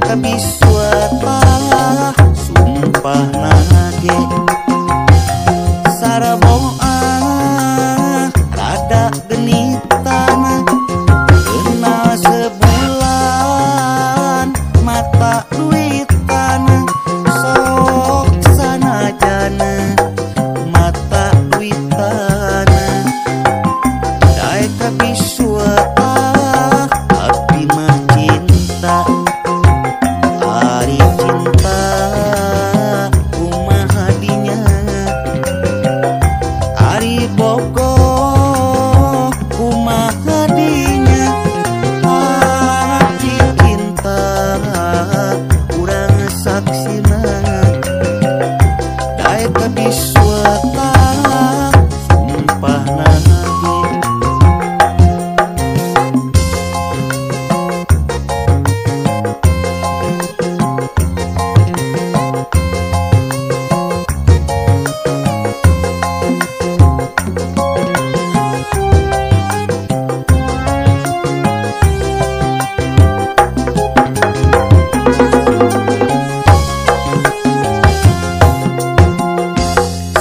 kabiswata sumpah nage saraboa rada genitana kenal sebulan mata duitana sok sanajana mata duitana dae kabiswata abdi mah cinta ari cinta kumaha dinya ari bogoh kumaha dinya ari cinta urang saksina dae kabiswata sumpah nage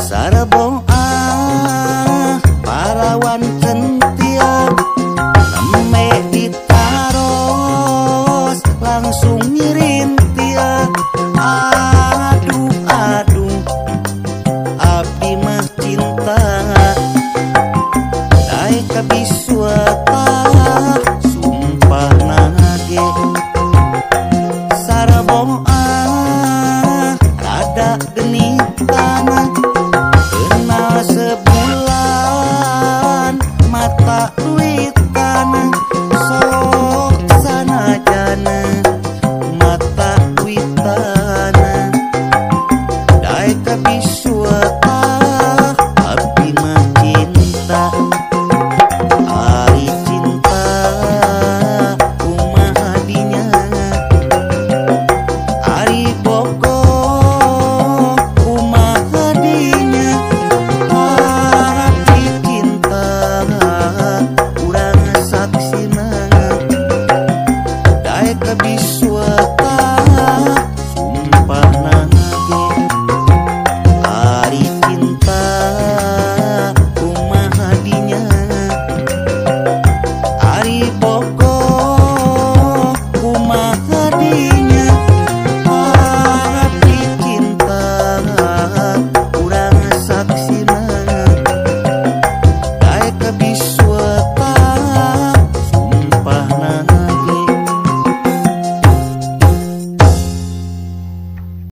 saraboa parawan centiak neme ditaros langsung